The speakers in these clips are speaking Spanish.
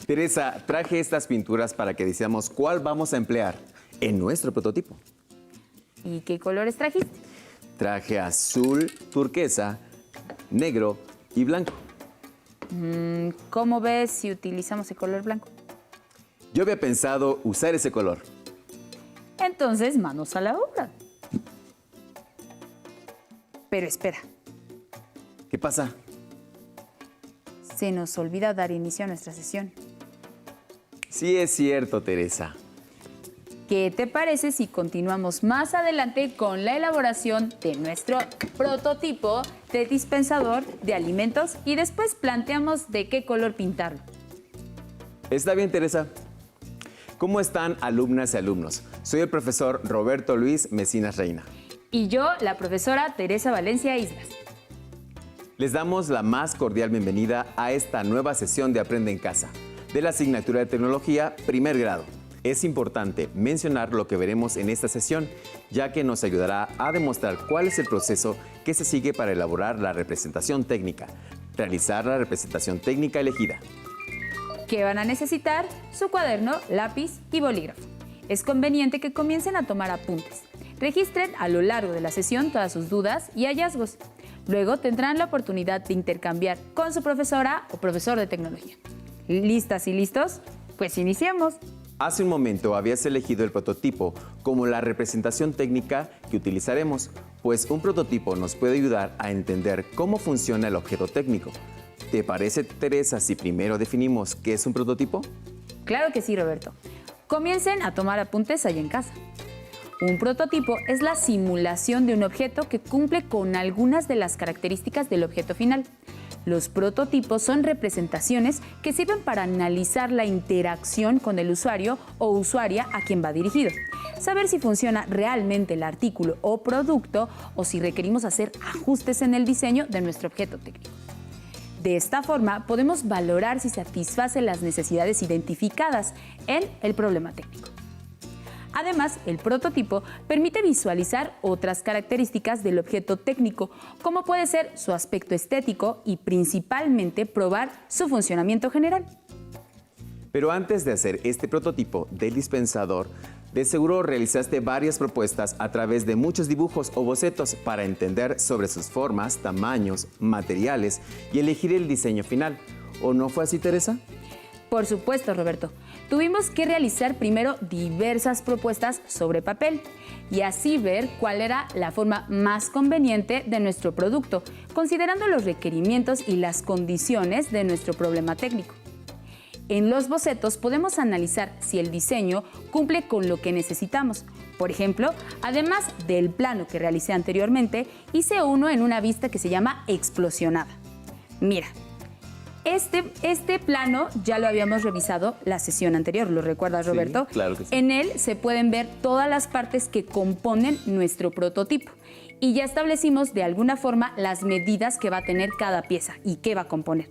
Teresa, traje estas pinturas para que decidamos cuál vamos a emplear en nuestro prototipo. ¿Y qué colores trajiste? Traje azul, turquesa, negro y blanco. ¿Cómo ves si utilizamos el color blanco? Yo había pensado usar ese color. Entonces, manos a la obra. Pero espera, ¿Qué pasa? se nos olvida dar inicio a nuestra sesión. Sí es cierto, Teresa. ¿Qué te parece si continuamos más adelante con la elaboración de nuestro prototipo de dispensador de alimentos y después planteamos de qué color pintarlo? Está bien, Teresa. ¿Cómo están, alumnas y alumnos? Soy el profesor Roberto Luis Mecinas Reina. Y yo, la profesora Teresa Valencia Islas. Les damos la más cordial bienvenida a esta nueva sesión de Aprende en Casa, de la asignatura de Tecnología Primer Grado. Es importante mencionar lo que veremos en esta sesión, ya que nos ayudará a demostrar cuál es el proceso que se sigue para elaborar la representación técnica, realizar la representación técnica elegida. ¿Qué van a necesitar? Su cuaderno, lápiz y bolígrafo. Es conveniente que comiencen a tomar apuntes. Registren a lo largo de la sesión todas sus dudas y hallazgos. Luego tendrán la oportunidad de intercambiar con su profesora o profesor de tecnología. ¿Listas y listos? Pues iniciemos. Hace un momento habías elegido el prototipo como la representación técnica que utilizaremos, pues un prototipo nos puede ayudar a entender cómo funciona el objeto técnico. ¿Te parece, Teresa, si primero definimos qué es un prototipo? Claro que sí, Roberto. Comiencen a tomar apuntes allá en casa. Un prototipo es la simulación de un objeto que cumple con algunas de las características del objeto final. Los prototipos son representaciones que sirven para analizar la interacción con el usuario o usuaria a quien va dirigido. Saber si funciona realmente el artículo o producto o si requerimos hacer ajustes en el diseño de nuestro objeto técnico. De esta forma, podemos valorar si satisface las necesidades identificadas en el problema técnico. Además, el prototipo permite visualizar otras características del objeto técnico, como puede ser su aspecto estético y principalmente probar su funcionamiento general. Pero antes de hacer este prototipo del dispensador, de seguro realizaste varias propuestas a través de muchos dibujos o bocetos para entender sobre sus formas, tamaños, materiales y elegir el diseño final. ¿O no fue así, Teresa? Por supuesto, Roberto. Tuvimos que realizar primero diversas propuestas sobre papel y así ver cuál era la forma más conveniente de nuestro producto, considerando los requerimientos y las condiciones de nuestro problema técnico. En los bocetos podemos analizar si el diseño cumple con lo que necesitamos. Por ejemplo, además del plano que realicé anteriormente, hice uno en una vista que se llama explosionada. Mira. Este plano ya lo habíamos revisado la sesión anterior, ¿lo recuerdas, Roberto? Sí, claro que sí. En él se pueden ver todas las partes que componen nuestro prototipo y ya establecimos de alguna forma las medidas que va a tener cada pieza y qué va a componer.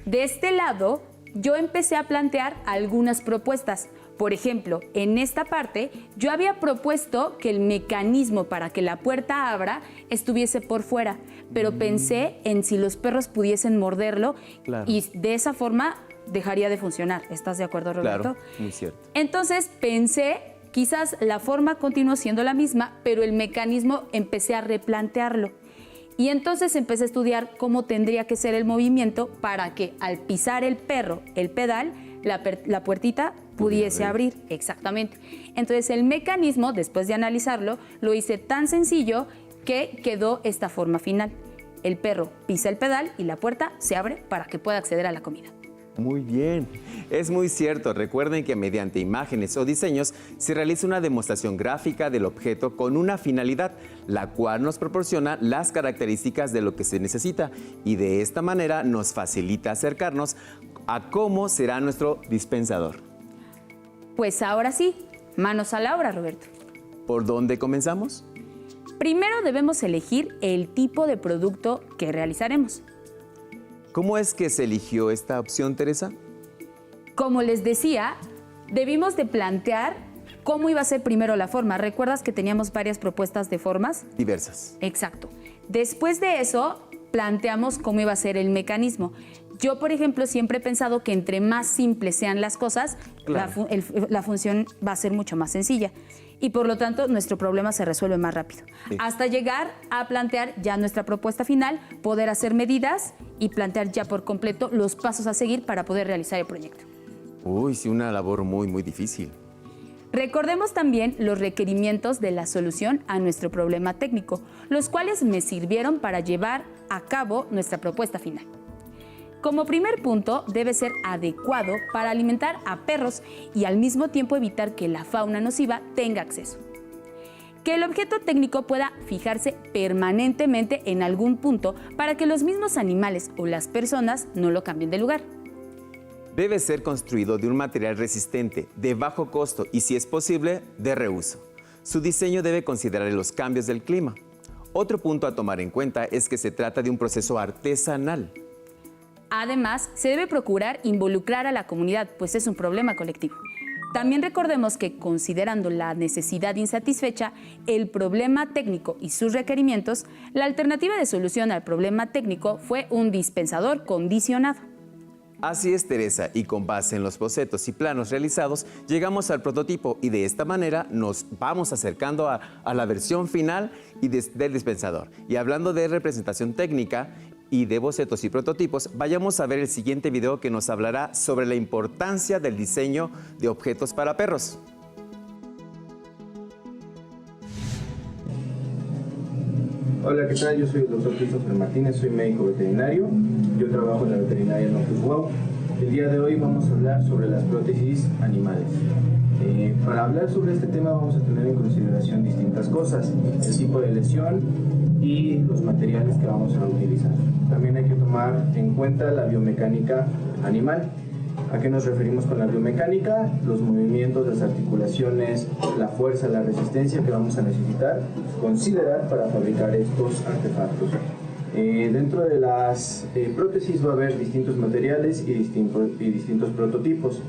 De este lado, yo empecé a plantear algunas propuestas. Por ejemplo, en esta parte, yo había propuesto que el mecanismo para que la puerta abra estuviese por fuera, pero pensé en si los perros pudiesen morderlo y de esa forma dejaría de funcionar. ¿Estás de acuerdo, Roberto? Claro, muy cierto. Entonces pensé, quizás la forma continuó siendo la misma, pero el mecanismo empecé a replantearlo. Y entonces empecé a estudiar cómo tendría que ser el movimiento para que al pisar el perro, el pedal, la puertita pudiese abrir. Exactamente. Entonces el mecanismo, después de analizarlo, lo hice tan sencillo que quedó esta forma final. El perro pisa el pedal y la puerta se abre para que pueda acceder a la comida. Muy bien, es muy cierto. Recuerden que mediante imágenes o diseños se realiza una demostración gráfica del objeto con una finalidad, la cual nos proporciona las características de lo que se necesita y de esta manera nos facilita acercarnos a cómo será nuestro dispensador. Pues ahora sí, manos a la obra, Roberto. ¿Por dónde comenzamos? Primero debemos elegir el tipo de producto que realizaremos. ¿Cómo es que se eligió esta opción, Teresa? Como les decía, debimos de plantear cómo iba a ser primero la forma. ¿Recuerdas que teníamos varias propuestas de formas? Diversas. Exacto. Después de eso, planteamos cómo iba a ser el mecanismo. Yo, por ejemplo, siempre he pensado que entre más simples sean las cosas, Claro. la función va a ser mucho más sencilla. Y por lo tanto, nuestro problema se resuelve más rápido. Sí. Hasta llegar a plantear ya nuestra propuesta final, poder hacer medidas y plantear ya por completo los pasos a seguir para poder realizar el proyecto. Uy, sí, una labor muy, muy difícil. Recordemos también los requerimientos de la solución a nuestro problema técnico, los cuales me sirvieron para llevar a cabo nuestra propuesta final. Como primer punto, debe ser adecuado para alimentar a perros y al mismo tiempo evitar que la fauna nociva tenga acceso. Que el objeto técnico pueda fijarse permanentemente en algún punto para que los mismos animales o las personas no lo cambien de lugar. Debe ser construido de un material resistente, de bajo costo y, si es posible, de reuso. Su diseño debe considerar los cambios del clima. Otro punto a tomar en cuenta es que se trata de un proceso artesanal. Además, se debe procurar involucrar a la comunidad, pues es un problema colectivo. También recordemos que, considerando la necesidad insatisfecha, el problema técnico y sus requerimientos, la alternativa de solución al problema técnico fue un dispensador condicionado. Así es, Teresa, y con base en los bocetos y planos realizados, llegamos al prototipo y de esta manera nos vamos acercando a la versión final del dispensador. Y hablando de representación técnica y de bocetos y prototipos, vayamos a ver el siguiente video que nos hablará sobre la importancia del diseño de objetos para perros. Hola, ¿qué tal? Yo soy el doctor Christopher Martínez, soy médico veterinario. Yo trabajo en la veterinaria Norte Wow. El día de hoy vamos a hablar sobre las prótesis animales. Para hablar sobre este tema vamos a tener en consideración distintas cosas, el tipo de lesión y los materiales que vamos a utilizar. También hay que tomar en cuenta la biomecánica animal. ¿A qué nos referimos con la biomecánica? Los movimientos, las articulaciones, la fuerza, la resistencia que vamos a necesitar considerar para fabricar estos artefactos. Dentro de las prótesis va a haber distintos materiales y distintos prototipos.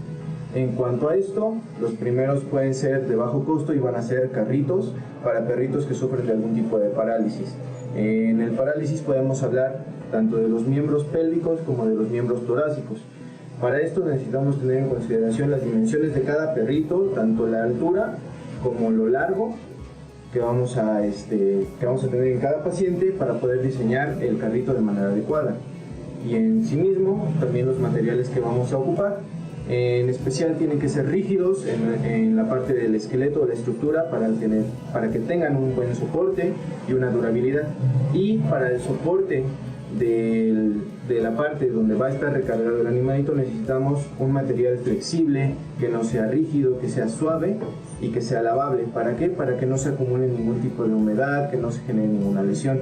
En cuanto a esto, los primeros pueden ser de bajo costo y van a ser carritos para perritos que sufren de algún tipo de parálisis. En el parálisis podemos hablar tanto de los miembros pélvicos como de los miembros torácicos. Para esto necesitamos tener en consideración las dimensiones de cada perrito, tanto la altura como lo largo que vamos a tener en cada paciente para poder diseñar el carrito de manera adecuada. Y en sí mismo también los materiales que vamos a ocupar. En especial tienen que ser rígidos en la parte del esqueleto o la estructura para que tengan un buen soporte y una durabilidad. Y para el soporte de la parte donde va a estar recargado el animalito necesitamos un material flexible, que no sea rígido, que sea suave y que sea lavable. ¿Para qué? Para que no se acumule ningún tipo de humedad, que no se genere ninguna lesión.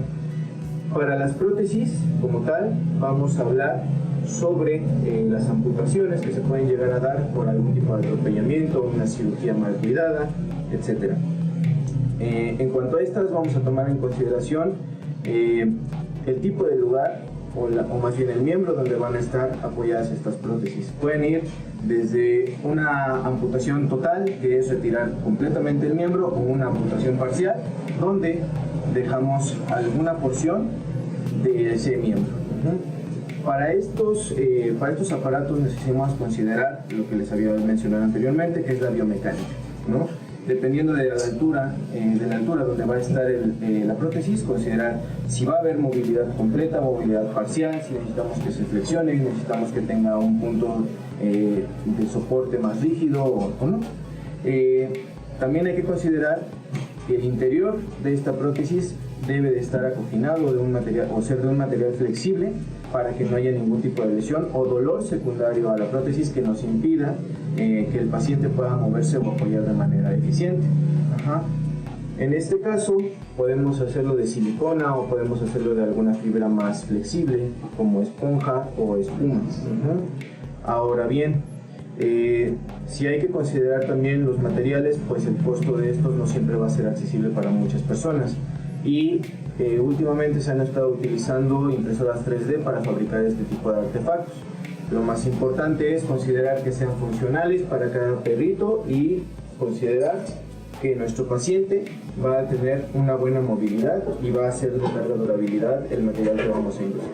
Para las prótesis como tal vamos a hablar sobre las amputaciones que se pueden llegar a dar por algún tipo de atropellamiento, una cirugía mal cuidada, etc. En cuanto a estas vamos a tomar en consideración el tipo de lugar o más bien el miembro donde van a estar apoyadas estas prótesis. Pueden ir desde una amputación total, que es retirar completamente el miembro, o una amputación parcial, donde dejamos alguna porción de ese miembro. Para estos aparatos necesitamos considerar lo que les había mencionado anteriormente, que es la biomecánica, ¿no? Dependiendo de la altura donde va a estar la prótesis, considerar si va a haber movilidad completa, movilidad parcial, si necesitamos que se flexione, necesitamos que tenga un punto de soporte más rígido o no. También hay que considerar que el interior de esta prótesis debe de estar acoginado de un material o ser de un material flexible para que no haya ningún tipo de lesión o dolor secundario a la prótesis que nos impida que el paciente pueda moverse o apoyar de manera eficiente. En este caso podemos hacerlo de silicona o podemos hacerlo de alguna fibra más flexible como esponja o espuma. Ahora bien, si hay que considerar también los materiales, pues el costo de estos no siempre va a ser accesible para muchas personas. Y últimamente se han estado utilizando impresoras 3D para fabricar este tipo de artefactos. Lo más importante es considerar que sean funcionales para cada perrito y considerar que nuestro paciente va a tener una buena movilidad y va a ser de larga durabilidad el material que vamos a inducir.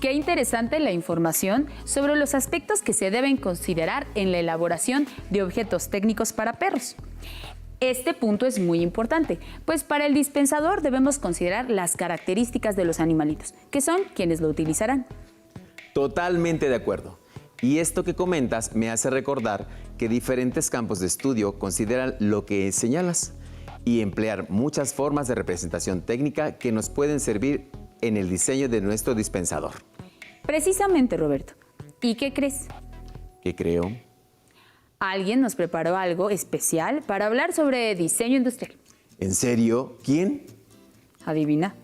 Qué interesante la información sobre los aspectos que se deben considerar en la elaboración de objetos técnicos para perros. Este punto es muy importante, pues para el dispensador debemos considerar las características de los animalitos, que son quienes lo utilizarán. Totalmente de acuerdo. Y esto que comentas me hace recordar que diferentes campos de estudio consideran lo que señalas y emplear muchas formas de representación técnica que nos pueden servir en el diseño de nuestro dispensador. Precisamente, Roberto. ¿Y qué crees? ¿Qué creo? Alguien nos preparó algo especial para hablar sobre diseño industrial. ¿En serio? ¿Quién? ¿Adivina?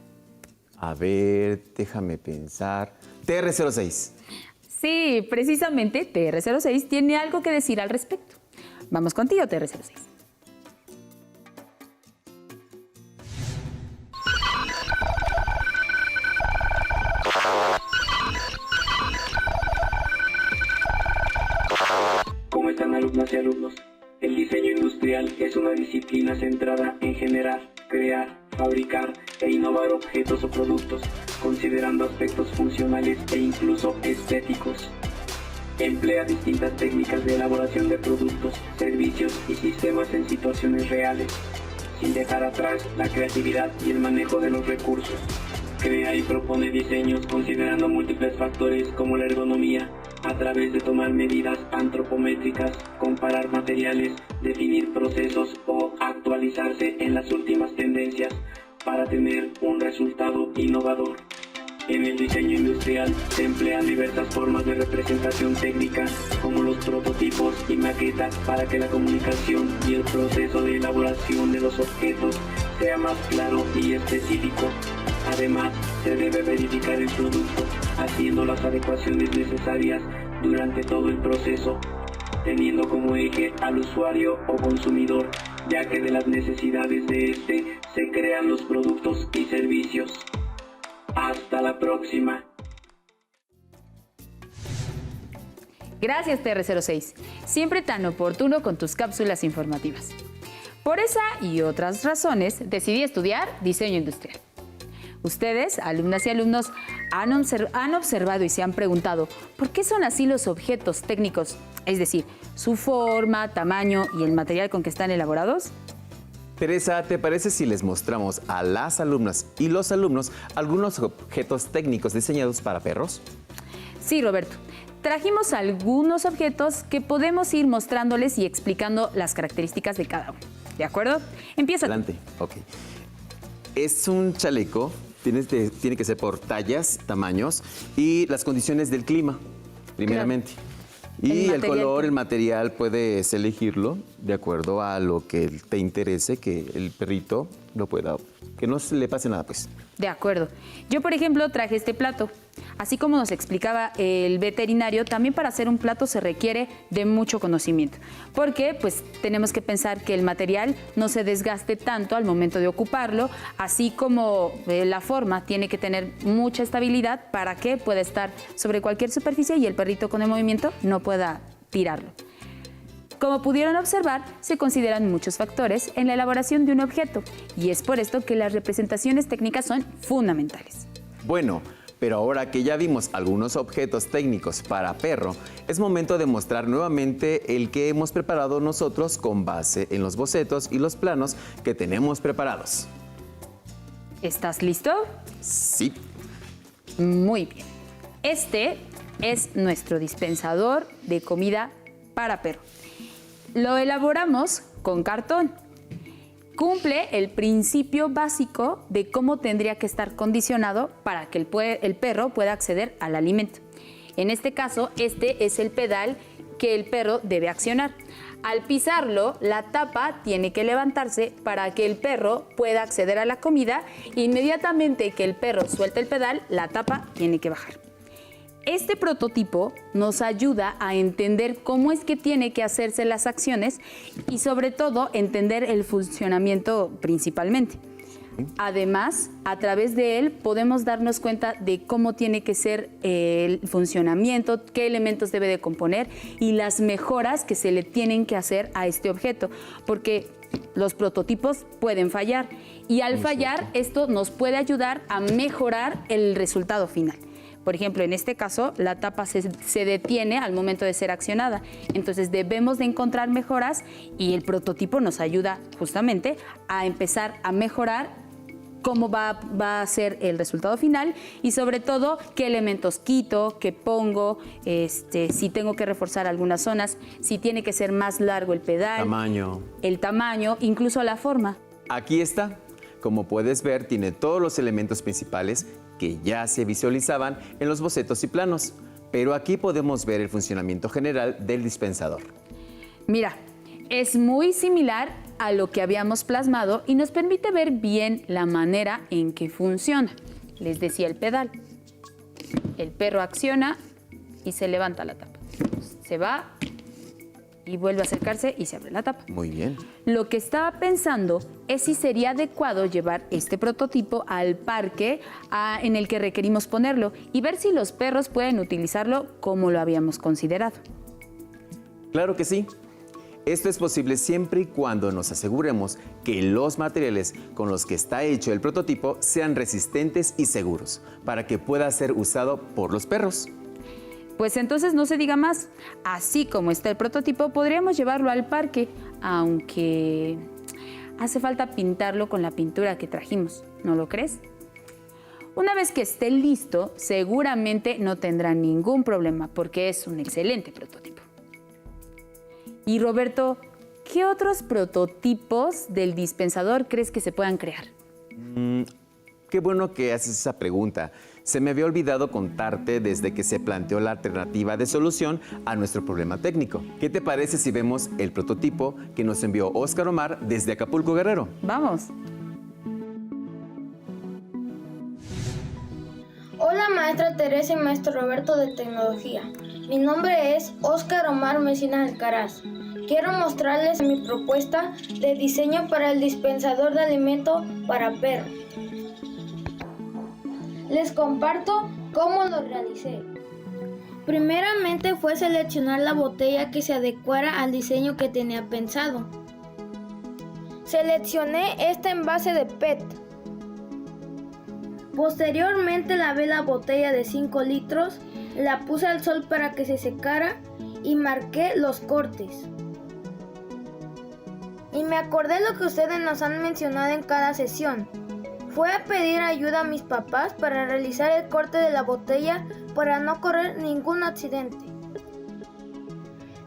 A ver, déjame pensar. TR06. Sí, precisamente TR06 tiene algo que decir al respecto. Vamos contigo, TR06. ¿Cómo están, alumnas y alumnos? El diseño industrial es una disciplina centrada en generar, crear, fabricar e innovar objetos o productos, considerando aspectos funcionales e incluso estéticos. Emplea distintas técnicas de elaboración de productos, servicios y sistemas en situaciones reales, sin dejar atrás la creatividad y el manejo de los recursos. Crea y propone diseños considerando múltiples factores como la ergonomía, a través de tomar medidas antropométricas, comparar materiales, definir procesos o actualizarse en las últimas tendencias para tener un resultado innovador. En el diseño industrial se emplean diversas formas de representación técnica como los prototipos y maquetas para que la comunicación y el proceso de elaboración de los objetos sea más claro y específico. Además, se debe verificar el producto, haciendo las adecuaciones necesarias durante todo el proceso, teniendo como eje al usuario o consumidor, ya que de las necesidades de este se crean los productos y servicios. Hasta la próxima. Gracias, TR06. Siempre tan oportuno con tus cápsulas informativas. Por esa y otras razones, decidí estudiar diseño industrial. Ustedes, alumnas y alumnos, han observado y se han preguntado ¿por qué son así los objetos técnicos? Es decir, su forma, tamaño y el material con que están elaborados. Teresa, ¿te parece si les mostramos a las alumnas y los alumnos algunos objetos técnicos diseñados para perros? Sí, Roberto. Trajimos algunos objetos que podemos ir mostrándoles y explicando las características de cada uno. ¿De acuerdo? Empieza. Adelante. Ok. Es un chaleco. Tiene que ser por tallas, tamaños y las condiciones del clima, primeramente. Claro. Y el color, el material, puedes elegirlo de acuerdo a lo que te interese, que el perrito lo pueda, que no se le pase nada, pues. De acuerdo. Yo, por ejemplo, traje este plato. Así como nos explicaba el veterinario, también para hacer un plato se requiere de mucho conocimiento. Porque pues tenemos que pensar que el material no se desgaste tanto al momento de ocuparlo, así como la forma tiene que tener mucha estabilidad para que pueda estar sobre cualquier superficie y el perrito con el movimiento no pueda tirarlo. Como pudieron observar, se consideran muchos factores en la elaboración de un objeto y es por esto que las representaciones técnicas son fundamentales. Bueno, pero ahora que ya vimos algunos objetos técnicos para perro, es momento de mostrar nuevamente el que hemos preparado nosotros con base en los bocetos y los planos que tenemos preparados. ¿Estás listo? Sí. Muy bien. Este es nuestro dispensador de comida para perro. Lo elaboramos con cartón. Cumple el principio básico de cómo tendría que estar condicionado para que el perro pueda acceder al alimento. En este caso, este es el pedal que el perro debe accionar. Al pisarlo, la tapa tiene que levantarse para que el perro pueda acceder a la comida. Inmediatamente que el perro suelte el pedal, la tapa tiene que bajar. Este prototipo nos ayuda a entender cómo es que tiene que hacerse las acciones y sobre todo entender el funcionamiento principalmente. Además, a través de él podemos darnos cuenta de cómo tiene que ser el funcionamiento, qué elementos debe de componer y las mejoras que se le tienen que hacer a este objeto, porque los prototipos pueden fallar y al fallar esto nos puede ayudar a mejorar el resultado final. Por ejemplo, en este caso, la tapa se detiene al momento de ser accionada. Entonces, debemos de encontrar mejoras y el prototipo nos ayuda justamente a empezar a mejorar cómo va a ser el resultado final y sobre todo qué elementos quito, qué pongo, si tengo que reforzar algunas zonas, si tiene que ser más largo el pedal, el tamaño, incluso la forma. Aquí está. Como puedes ver, tiene todos los elementos principales que ya se visualizaban en los bocetos y planos, pero aquí podemos ver el funcionamiento general del dispensador. Mira, es muy similar a lo que habíamos plasmado y nos permite ver bien la manera en que funciona. Les decía el pedal. El perro acciona y se levanta la tapa. Se va y vuelve a acercarse y se abre la tapa. Muy bien. Lo que estaba pensando es si sería adecuado llevar este prototipo al parque en el que requerimos ponerlo y ver si los perros pueden utilizarlo como lo habíamos considerado. Claro que sí. Esto es posible siempre y cuando nos aseguremos que los materiales con los que está hecho el prototipo sean resistentes y seguros para que pueda ser usado por los perros. Pues entonces no se diga más. Así como está el prototipo, podríamos llevarlo al parque, aunque hace falta pintarlo con la pintura que trajimos, ¿no lo crees? Una vez que esté listo, seguramente no tendrá ningún problema porque es un excelente prototipo. Y Roberto, ¿qué otros prototipos del dispensador crees que se puedan crear? Qué bueno que haces esa pregunta. Se me había olvidado contarte desde que se planteó la alternativa de solución a nuestro problema técnico. ¿Qué te parece si vemos el prototipo que nos envió Óscar Omar desde Acapulco, Guerrero? Vamos. Hola maestra Teresa y maestro Roberto de Tecnología. Mi nombre es Óscar Omar Mesina Alcaraz. Quiero mostrarles mi propuesta de diseño para el dispensador de alimento para perros. Les comparto cómo lo realicé. Primeramente fue seleccionar la botella que se adecuara al diseño que tenía pensado. Seleccioné este envase de PET. Posteriormente lavé la botella de 5 litros, la puse al sol para que se secara y marqué los cortes. Y me acordé lo que ustedes nos han mencionado en cada sesión. Fue a pedir ayuda a mis papás para realizar el corte de la botella para no correr ningún accidente.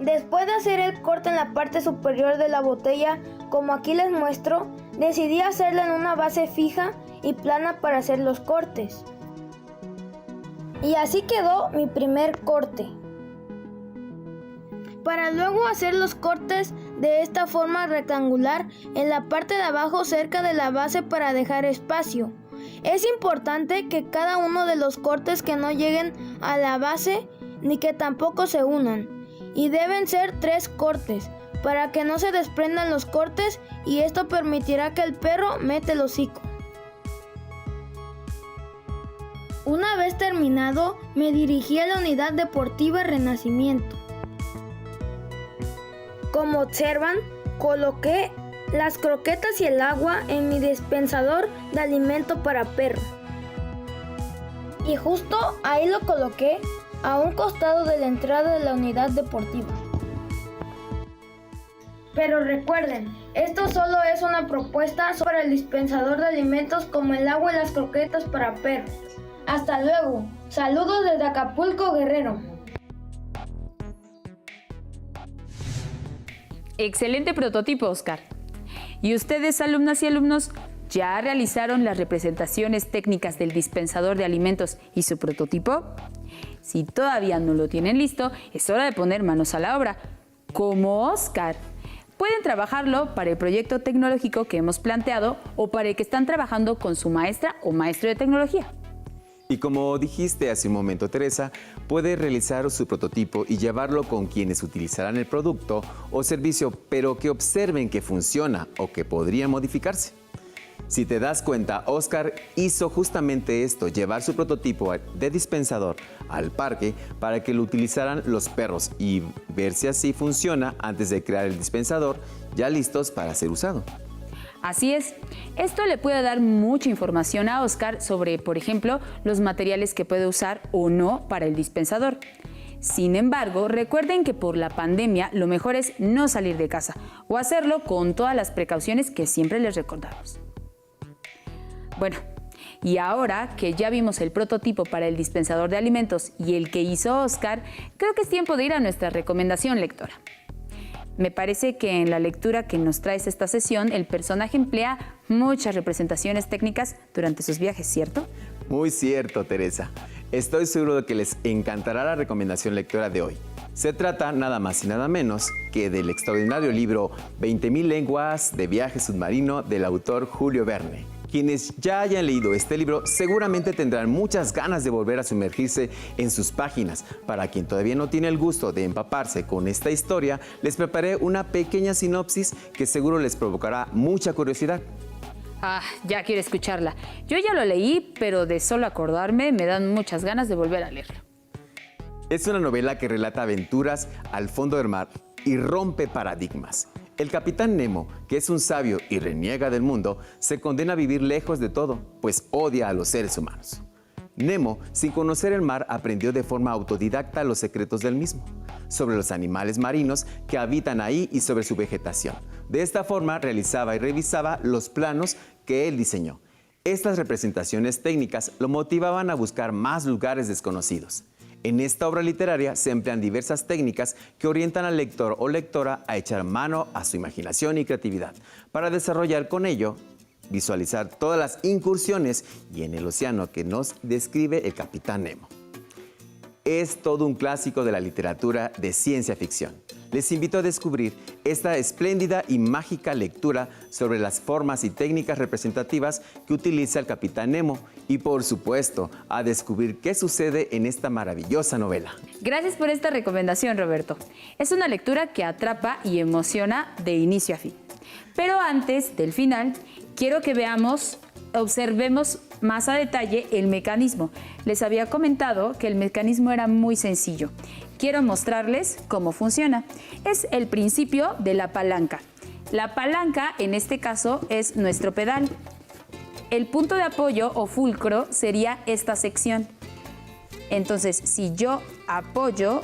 Después de hacer el corte en la parte superior de la botella, como aquí les muestro, decidí hacerla en una base fija y plana para hacer los cortes. Y así quedó mi primer corte. Para luego hacer los cortes de esta forma rectangular en la parte de abajo cerca de la base para dejar espacio. Es importante que cada uno de los cortes que no lleguen a la base ni que tampoco se unan. Y deben ser 3 cortes para que no se desprendan los cortes y esto permitirá que el perro meta el hocico. Una vez terminado, me dirigí a la unidad deportiva Renacimiento. Como observan, coloqué las croquetas y el agua en mi dispensador de alimento para perro. Y justo ahí lo coloqué a un costado de la entrada de la unidad deportiva. Pero recuerden, esto solo es una propuesta para el dispensador de alimentos como el agua y las croquetas para perros. Hasta luego. Saludos desde Acapulco, Guerrero. Excelente prototipo, Óscar. ¿Y ustedes, alumnas y alumnos, ya realizaron las representaciones técnicas del dispensador de alimentos y su prototipo? Si todavía no lo tienen listo, es hora de poner manos a la obra, como Óscar. Pueden trabajarlo para el proyecto tecnológico que hemos planteado o para el que están trabajando con su maestra o maestro de tecnología. Y como dijiste hace un momento, Teresa, puede realizar su prototipo y llevarlo con quienes utilizarán el producto o servicio, pero que observen que funciona o que podría modificarse. Si te das cuenta, Óscar hizo justamente esto, llevar su prototipo de dispensador al parque para que lo utilizaran los perros y ver si así funciona antes de crear el dispensador, ya listos para ser usado. Así es, esto le puede dar mucha información a Oscar sobre, por ejemplo, los materiales que puede usar o no para el dispensador. Sin embargo, recuerden que por la pandemia lo mejor es no salir de casa o hacerlo con todas las precauciones que siempre les recordamos. Bueno, y ahora que ya vimos el prototipo para el dispensador de alimentos y el que hizo Oscar, creo que es tiempo de ir a nuestra recomendación lectora. Me parece que en la lectura que nos traes esta sesión, el personaje emplea muchas representaciones técnicas durante sus viajes, ¿cierto? Muy cierto, Teresa. Estoy seguro de que les encantará la recomendación lectora de hoy. Se trata nada más y nada menos que del extraordinario libro 20.000 lenguas de viaje submarino del autor Julio Verne. Quienes ya hayan leído este libro seguramente tendrán muchas ganas de volver a sumergirse en sus páginas. Para quien todavía no tiene el gusto de empaparse con esta historia, les preparé una pequeña sinopsis que seguro les provocará mucha curiosidad. Ya quiero escucharla. Yo ya lo leí, pero de solo acordarme me dan muchas ganas de volver a leerlo. Es una novela que relata aventuras al fondo del mar y rompe paradigmas. El capitán Nemo, que es un sabio y reniega del mundo, se condena a vivir lejos de todo, pues odia a los seres humanos. Nemo, sin conocer el mar, aprendió de forma autodidacta los secretos del mismo, sobre los animales marinos que habitan ahí y sobre su vegetación. De esta forma realizaba y revisaba los planos que él diseñó. Estas representaciones técnicas lo motivaban a buscar más lugares desconocidos. En esta obra literaria se emplean diversas técnicas que orientan al lector o lectora a echar mano a su imaginación y creatividad para desarrollar con ello, visualizar todas las incursiones y en el océano que nos describe el capitán Nemo. Es todo un clásico de la literatura de ciencia ficción. Les invito a descubrir esta espléndida y mágica lectura sobre las formas y técnicas representativas que utiliza el capitán Nemo y, por supuesto, a descubrir qué sucede en esta maravillosa novela. Gracias por esta recomendación, Roberto. Es una lectura que atrapa y emociona de inicio a fin. Pero antes del final, quiero que observemos más a detalle el mecanismo. Les había comentado que el mecanismo era muy sencillo. Quiero mostrarles cómo funciona. Es el principio de la palanca. La palanca, en este caso, es nuestro pedal. El punto de apoyo o fulcro sería esta sección. Entonces, si yo apoyo,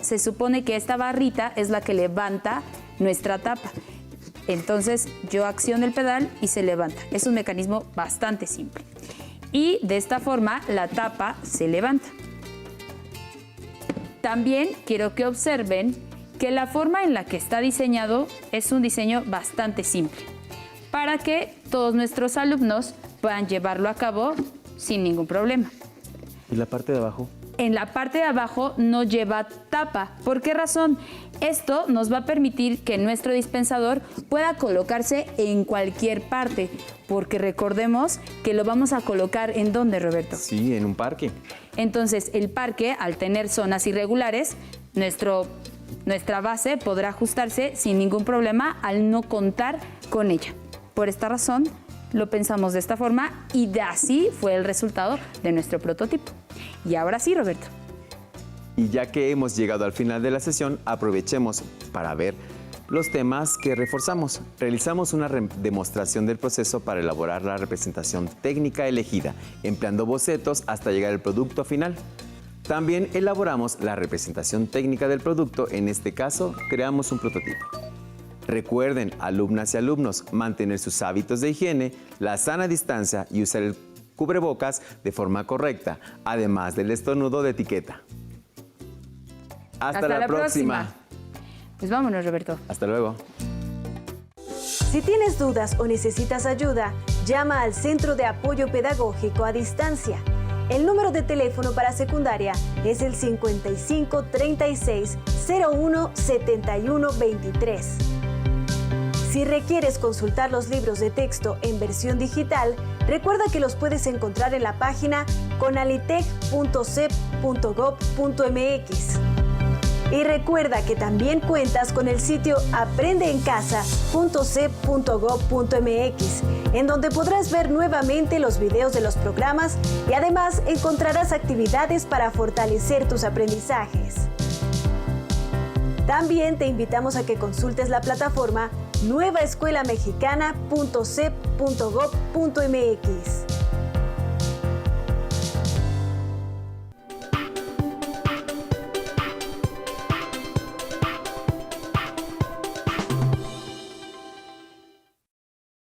se supone que esta barrita es la que levanta nuestra tapa. Entonces, yo acciono el pedal y se levanta. Es un mecanismo bastante simple. Y de esta forma, la tapa se levanta. También quiero que observen que la forma en la que está diseñado es un diseño bastante simple, para que todos nuestros alumnos puedan llevarlo a cabo sin ningún problema. ¿Y la parte de abajo? En la parte de abajo no lleva tapa. ¿Por qué razón? Esto nos va a permitir que nuestro dispensador pueda colocarse en cualquier parte, porque recordemos que lo vamos a colocar ¿en dónde, Roberto? Sí, en un parque. Entonces, el parque, al tener zonas irregulares, nuestra base podrá ajustarse sin ningún problema al no contar con ella. Por esta razón, lo pensamos de esta forma y así fue el resultado de nuestro prototipo. Y ahora sí, Roberto. Y ya que hemos llegado al final de la sesión, aprovechemos para ver los temas que reforzamos. Realizamos una demostración del proceso para elaborar la representación técnica elegida, empleando bocetos hasta llegar al producto final. También elaboramos la representación técnica del producto, en este caso, creamos un prototipo. Recuerden, alumnas y alumnos, mantener sus hábitos de higiene, la sana distancia y usar el cubrebocas de forma correcta, además del estornudo de etiqueta. Hasta la próxima. Pues vámonos, Roberto. Hasta luego. Si tienes dudas o necesitas ayuda, llama al Centro de Apoyo Pedagógico a Distancia. El número de teléfono para secundaria es el 55 36 01 71 23. Si requieres consultar los libros de texto en versión digital, recuerda que los puedes encontrar en la página conalitec.cep.gov.mx. Y recuerda que también cuentas con el sitio aprendeencasa.cep.gov.mx, en donde podrás ver nuevamente los videos de los programas y además encontrarás actividades para fortalecer tus aprendizajes. También te invitamos a que consultes la plataforma nuevaescuelamexicana.cep.gov.mx.